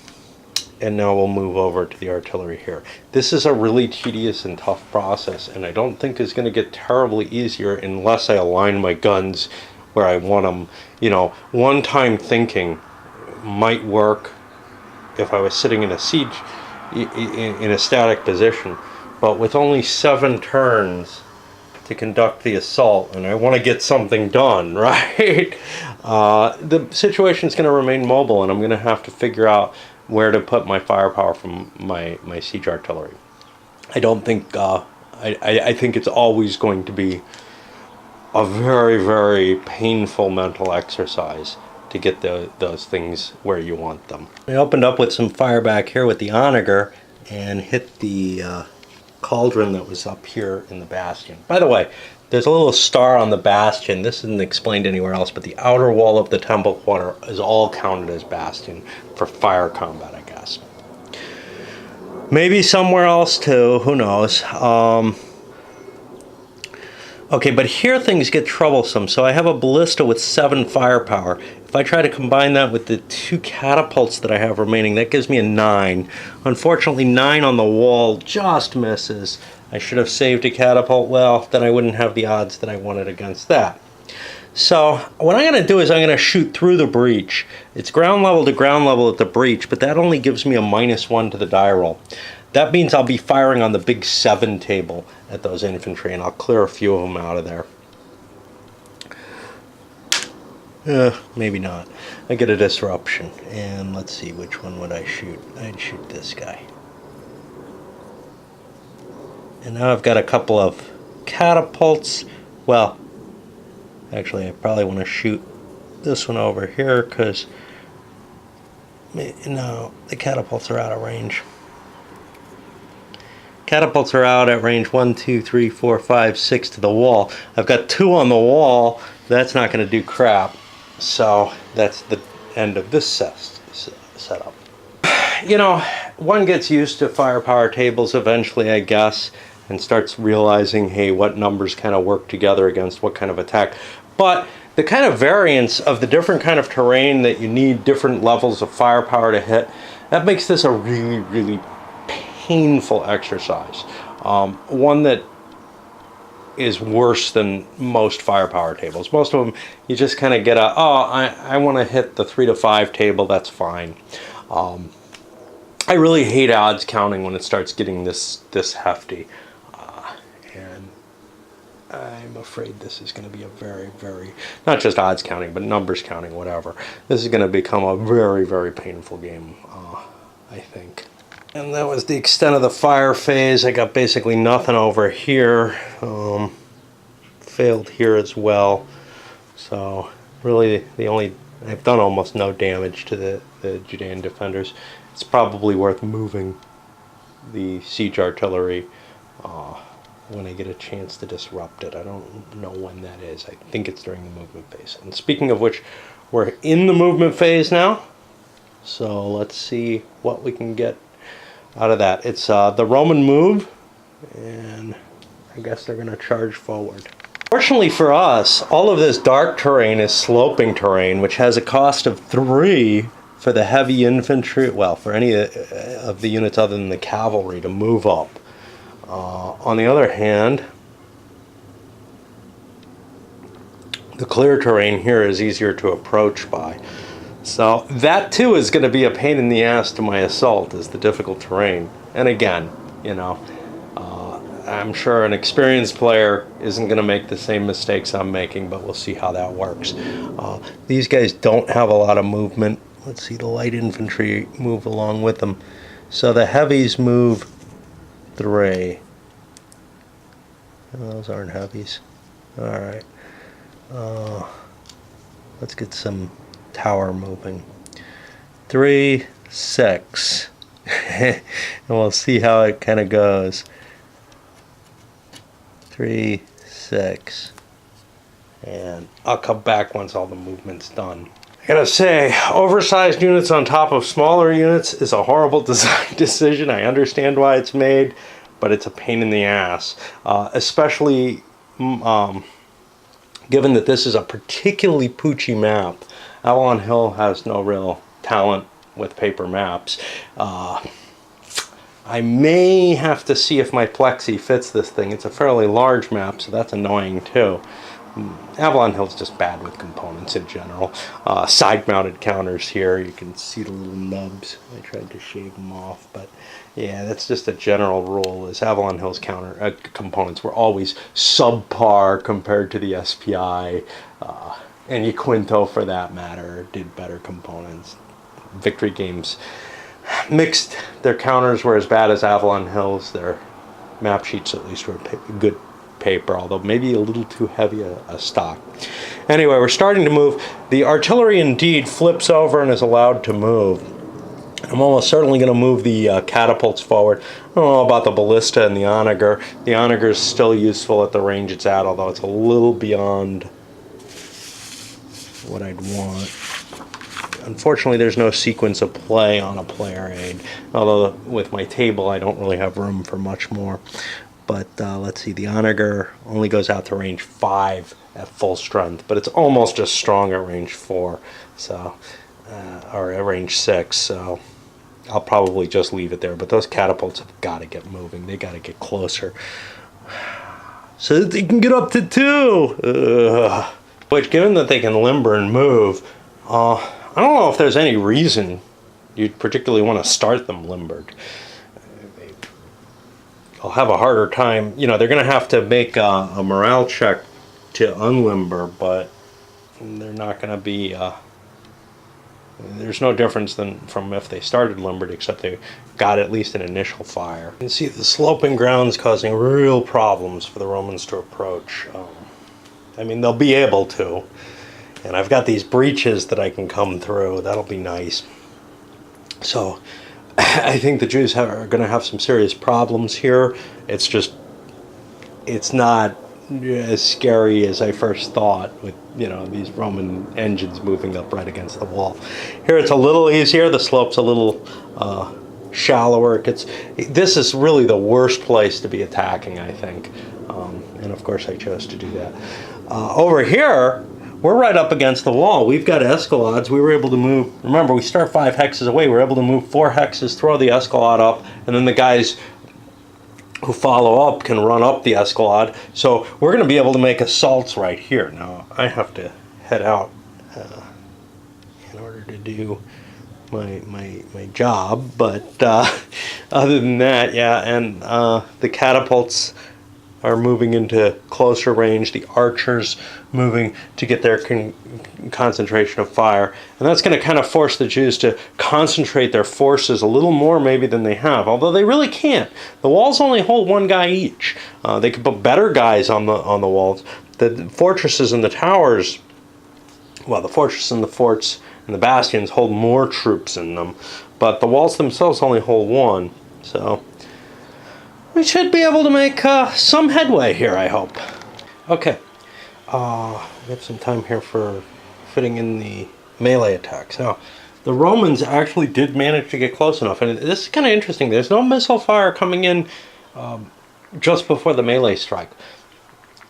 Speaker 1: And now we'll move over to the artillery here. This is a really tedious and tough process, and I don't think it's going to get terribly easier unless I align my guns where I want them. You know, one-time thinking might work if I was sitting in a siege, in a static position. But with only 7 turns to conduct the assault, and I want to get something done, right? The situation's going to remain mobile, and I'm going to have to figure out where to put my firepower from my siege artillery. I don't think, I think it's always going to be a very, very painful mental exercise to get those things where you want them. I opened up with some fire back here with the onager and hit the cauldron that was up here in the bastion. By the way, there's a little star on the bastion. This isn't explained anywhere else, but the outer wall of the temple quarter is all counted as bastion for fire combat, I guess. Maybe somewhere else too, who knows. Okay, but here things get troublesome. So I have a ballista with 7 firepower. If I try to combine that with the 2 catapults that I have remaining, that gives me a 9. Unfortunately, 9 on the wall just misses. I should have saved a catapult. Well, then I wouldn't have the odds that I wanted against that. So what I'm going to do is I'm going to shoot through the breach. It's ground level to ground level at the breach, but that only gives me a -1 to the die roll. That means I'll be firing on the big 7 table at those infantry, and I'll clear a few of them out of there. Maybe not. I get a disruption. And let's see, which one would I shoot? I'd shoot this guy. And now I've got a couple of catapults. Well, actually I probably want to shoot this one over here because no, the catapults are out of range. Catapults are out at range 1, 2, 3, 4, 5, 6 to the wall. I've got 2 on the wall. That's not going to do crap. So that's the end of this setup. You know, one gets used to firepower tables eventually, I guess, and starts realizing, hey, what numbers kind of work together against what kind of attack. But the kind of variance of the different kind of terrain that you need different levels of firepower to hit, that makes this a really, really painful exercise. One that is worse than most firepower tables. Most of them, you just kind of get a, oh, I want to hit the 3 to 5 table, that's fine. I really hate odds counting when it starts getting this hefty. And I'm afraid this is going to be a very, very, not just odds counting, but numbers counting, whatever. This is going to become a very, very painful game, I think. And that was the extent of the fire phase. I got basically nothing over here. Failed here as well. So really I've done almost no damage to the Judean defenders. It's probably worth moving the siege artillery when I get a chance to disrupt it. I don't know when that is. I think it's during the movement phase. And speaking of which, we're in the movement phase now. So let's see what we can get out of that. It's the Roman move, and I guess they're going to charge forward. Fortunately for us, all of this dark terrain is sloping terrain, which has a cost of 3 for the heavy infantry, well, for any of the units other than the cavalry to move up. On the other hand, the clear terrain here is easier to approach by. So that too is going to be a pain in the ass to my assault, is the difficult terrain. And again, you know, I'm sure an experienced player isn't going to make the same mistakes I'm making, but we'll see how that works. These guys don't have a lot of movement. Let's see, the light infantry move along with them. So the heavies move 3. Those aren't heavies. All right. Let's get some tower moving. 3, 6. And we'll see how it kind of goes. 3, 6. And I'll come back once all the movement's done. I gotta say, oversized units on top of smaller units is a horrible design decision. I understand why it's made, but it's a pain in the ass. Especially given that this is a particularly poochy map. Avalon Hill has no real talent with paper maps. I may have to see if my Plexi fits this thing. It's a fairly large map, so that's annoying too. Avalon Hill's just bad with components in general. Side-mounted counters here. You can see the little nubs. I tried to shave them off, but yeah, that's just a general rule. Is Avalon Hill's components were always subpar compared to the SPI. And Yaquinto, for that matter, did better components. Victory Games mixed. Their counters were as bad as Avalon Hill's. Their map sheets, at least, were good paper, although maybe a little too heavy a stock. Anyway, we're starting to move. The artillery indeed flips over and is allowed to move. I'm almost certainly going to move the catapults forward. I don't know about the ballista and the onager. The onager is still useful at the range it's at, although it's a little beyond what I'd want. Unfortunately, there's no sequence of play on a player aid, although with my table I don't really have room for much more. But let's see, the onager only goes out to range 5 at full strength, but it's almost as strong at range 4, so or at range 6, so I'll probably just leave it there. But those catapults have got to get moving. They got to get closer so that they can get up to 2. Which, given that they can limber and move, I don't know if there's any reason you'd particularly want to start them limbered. I'll have a harder time. You know, they're going to have to make a morale check to unlimber, but they're not going to be... there's no difference from if they started limbered, except they got at least an initial fire. You can see the sloping ground's causing real problems for the Romans to approach. I mean, they'll be able to. And I've got these breaches that I can come through. That'll be nice. So I think the Jews are going to have some serious problems here. It's just, it's not as scary as I first thought with, you know, these Roman engines moving up right against the wall. Here it's a little easier. The slope's a little shallower. This is really the worst place to be attacking, I think. And of course I chose to do that. Over here, we're right up against the wall. We've got escalades. We were able to move, remember, we start 5 hexes away. We're able to move 4 hexes, throw the escalade up, and then the guys who follow up can run up the escalade. So we're going to be able to make assaults right here. Now, I have to head out in order to do my job, but other than that, yeah, and the catapults are moving into closer range, the archers moving to get their concentration of fire. And that's going to kind of force the Jews to concentrate their forces a little more maybe than they have, although they really can't. The walls only hold 1 guy each. They could put better guys on the walls. The fortresses and the towers, well, the fortress and the forts and the bastions hold more troops in them, but the walls themselves only hold 1. So we should be able to make some headway here, I hope. Okay, we have some time here for fitting in the melee attacks. Now, the Romans actually did manage to get close enough, and this is kind of interesting. There's no missile fire coming in just before the melee strike.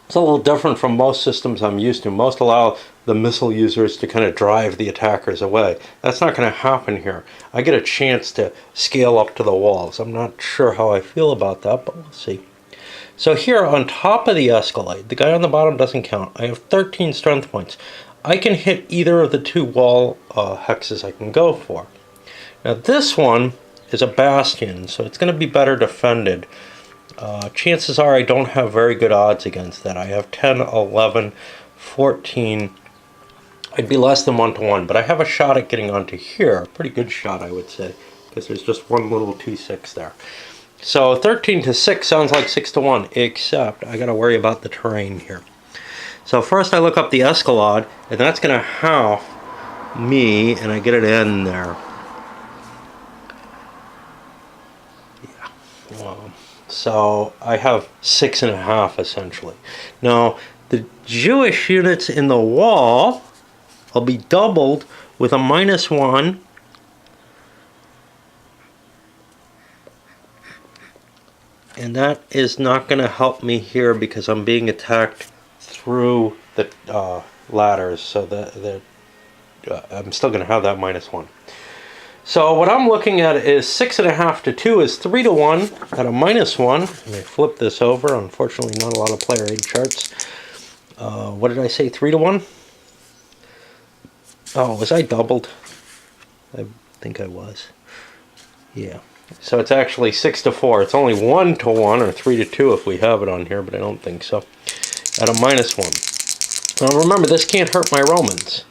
Speaker 1: It's a little different from most systems I'm used to. Most allow the missile users to kind of drive the attackers away. That's not going to happen here. I get a chance to scale up to the walls. I'm not sure how I feel about that, but we'll see. So here on top of the Escalade, the guy on the bottom doesn't count. I have 13 strength points. I can hit either of the two wall hexes I can go for. Now this one is a bastion, so it's going to be better defended. Chances are I don't have very good odds against that. I have 10, 11, 14. I'd be less than 1 to 1, but I have a shot at getting onto here. A pretty good shot, I would say, because there's just one little 2-6 there. So 13 to 6 sounds like 6 to 1, except I got to worry about the terrain here. So first I look up the Escalade, and that's going to half me, and I get it in there. Yeah. So I have 6.5 essentially. Now the Jewish units in the wall will be doubled with a -1. And that is not going to help me here because I'm being attacked through the ladders, so that I'm still going to have that -1. So what I'm looking at is 6.5 to 2 is 3 to 1 at a -1. Let me flip this over. Unfortunately, not a lot of player aid charts. What did I say? 3 to 1? Oh, was I doubled? I think I was. Yeah. So it's actually 6 to 4. It's only 1 to 1 or 3 to 2 if we have it on here, but I don't think so. At a -1. Now remember, this can't hurt my Romans.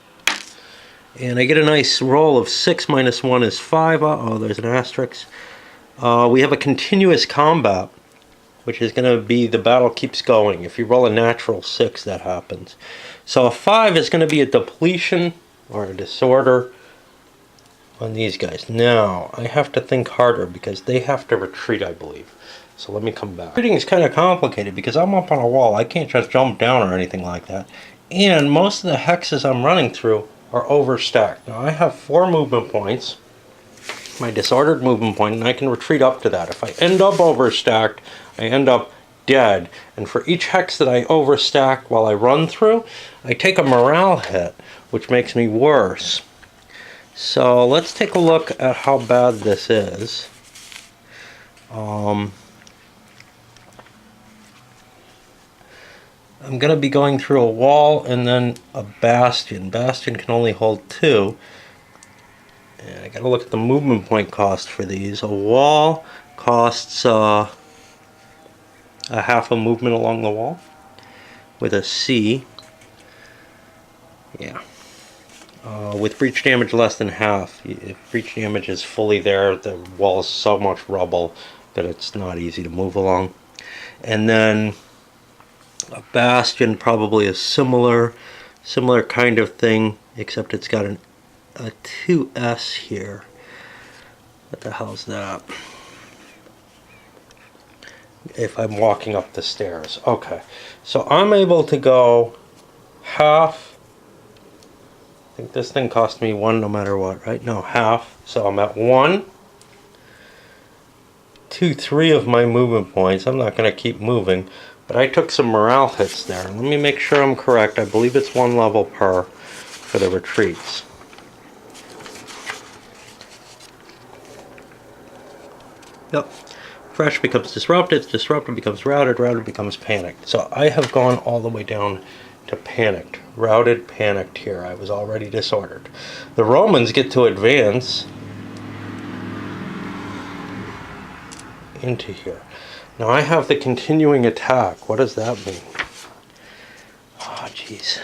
Speaker 1: And I get a nice roll of 6 minus 1 is 5. Oh, there's an asterisk. We have a continuous combat, which is going to be the battle keeps going. If you roll a natural 6, that happens. So a 5 is going to be a depletion or a disorder on these guys. Now, I have to think harder because they have to retreat, I believe. So let me come back. Retreating is kind of complicated because I'm up on a wall. I can't just jump down or anything like that. And most of the hexes I'm running through are overstacked. Now I have 4 movement points, my disordered movement point, and I can retreat up to that. If I end up overstacked, I end up dead. And for each hex that I overstack while I run through, I take a morale hit, which makes me worse. So let's take a look at how bad this is. I'm going to be going through a wall and then a bastion. Bastion can only hold 2. And I got to look at the movement point cost for these. A wall costs a half a movement along the wall with a C. Yeah. With breach damage less than half. If breach damage is fully there, the wall is so much rubble that it's not easy to move along. And then a bastion probably a similar kind of thing, except it's got a 2S here. What the hell's that? If I'm walking up the stairs. Okay, so I'm able to go half. I think this thing cost me 1 no matter what, right? No, half. So I'm at 1, 2, 3 of my movement points. I'm not going to keep moving, but I took some morale hits there. Let me make sure I'm correct. I believe it's 1 level per for the retreats. Yep. Fresh becomes disrupted, disrupted becomes routed, routed becomes panicked. So I have gone all the way down to panicked. Routed, panicked here. I was already disordered. The Romans get to advance into here. Now I have the continuing attack. What does that mean? Oh, jeez.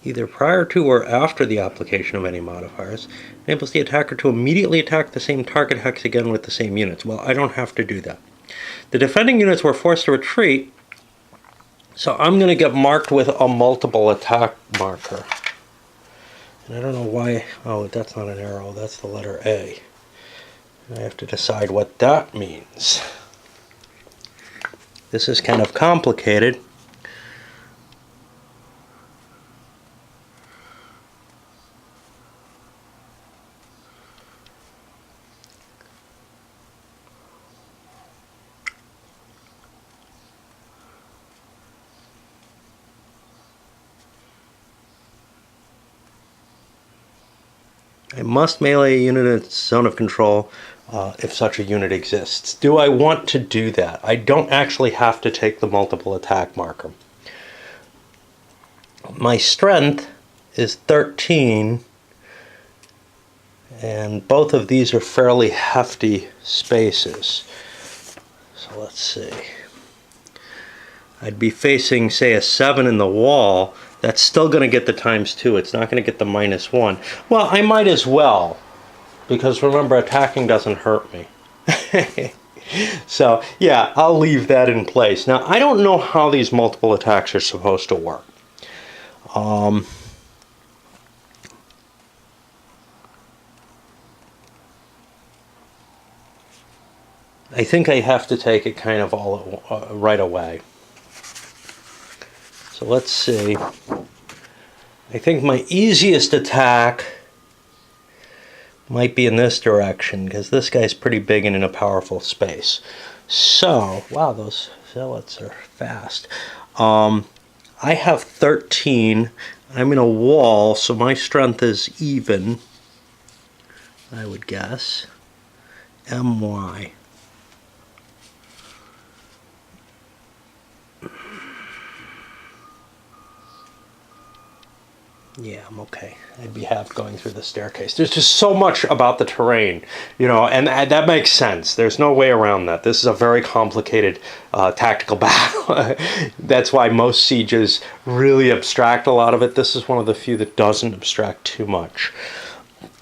Speaker 1: Either prior to or after the application of any modifiers, enables the attacker to immediately attack the same target hex again with the same units. Well, I don't have to do that. The defending units were forced to retreat, so I'm going to get marked with a multiple attack marker. And I don't know why. Oh, that's not an arrow, that's the letter A. And I have to decide what that means. This is kind of complicated. I must melee a unit in its zone of control if such a unit exists. Do I want to do that? I don't actually have to take the multiple attack marker. My strength is 13, and both of these are fairly hefty spaces. So let's see. I'd be facing, say, a 7 in the wall. That's still going to get the ×2. It's not going to get the -1. Well, I might as well, because remember, attacking doesn't hurt me. So, yeah, I'll leave that in place. Now, I don't know how these multiple attacks are supposed to work. I think I have to take it kind of all right away. So let's see. I think my easiest attack might be in this direction, because this guy's pretty big and in a powerful space. So, wow, those zealots are fast. I have 13. I'm in a wall, so my strength is even, I would guess. MY. Yeah, I'm okay. I'd be half going through the staircase. There's just so much about the terrain, you know, and that makes sense. There's no way around that. This is a very complicated tactical battle. That's why most sieges really abstract a lot of it. This is one of the few that doesn't abstract too much.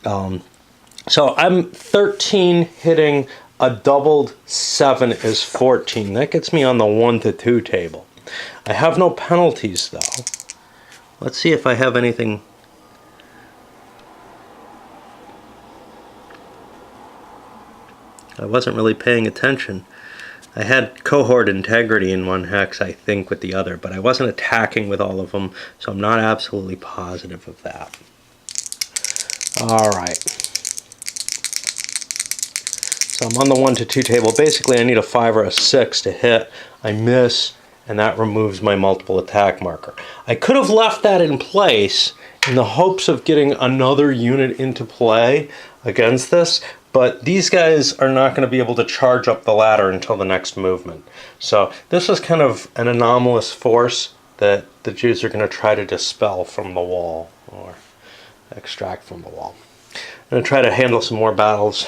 Speaker 1: So I'm 13 hitting, a doubled 7 is 14. That gets me on the 1 to 2 table. I have no penalties, though. Let's see if I have anything. I wasn't really paying attention. I had cohort integrity in one hex, I think, with the other, but I wasn't attacking with all of them, so I'm not absolutely positive of that. All right. So I'm on the 1 to 2 table. Basically, I need a 5 or a 6 to hit. I miss, and that removes my multiple attack marker. I could have left that in place in the hopes of getting another unit into play against this, but these guys are not going to be able to charge up the ladder until the next movement. So this is kind of an anomalous force that the Jews are going to try to dispel from the wall, or extract from the wall. I'm going to try to handle some more battles.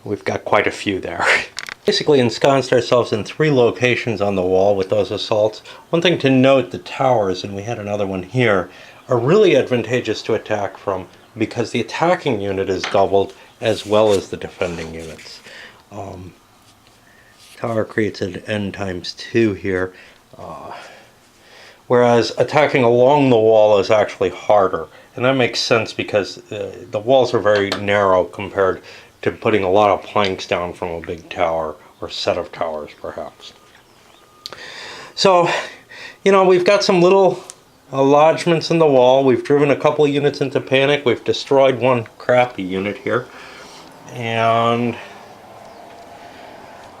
Speaker 1: We've got quite a few there. Basically ensconced ourselves in 3 locations on the wall with those assaults. One thing to note, the towers, and we had another one here, are really advantageous to attack from because the attacking unit is doubled as well as the defending units. Tower creates an N ×2 here, whereas attacking along the wall is actually harder. And that makes sense because the walls are very narrow compared to putting a lot of planks down from a big tower, or set of towers perhaps. So, you know, we've got some little lodgements in the wall. We've driven a couple of units into panic. We've destroyed one crappy unit here. And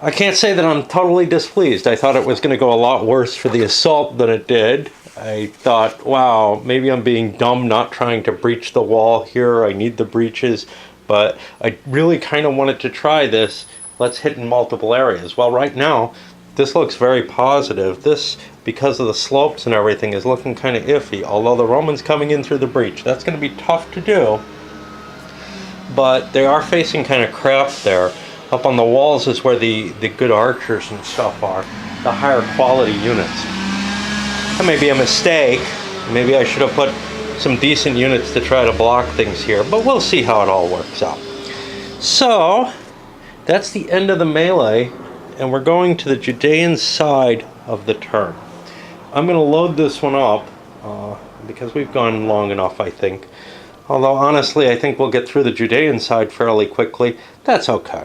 Speaker 1: I can't say that I'm totally displeased. I thought it was going to go a lot worse for the assault than it did. I thought, wow, maybe I'm being dumb not trying to breach the wall here. I need the breaches. But I really kind of wanted to try this. Let's hit in multiple areas. Well, right now, this looks very positive. This, because of the slopes and everything, is looking kind of iffy. Although the Romans coming in through the breach, that's going to be tough to do. But they are facing kind of crap there. Up on the walls is where the good archers and stuff are. The higher quality units. That may be a mistake. Maybe I should have put some decent units to try to block things here, but we'll see how it all works out. So that's the end of the melee, and we're going to the Judean side of the turn. I'm going to load this one up because we've gone long enough, I think. Although honestly, I think we'll get through the Judean side fairly quickly. That's okay.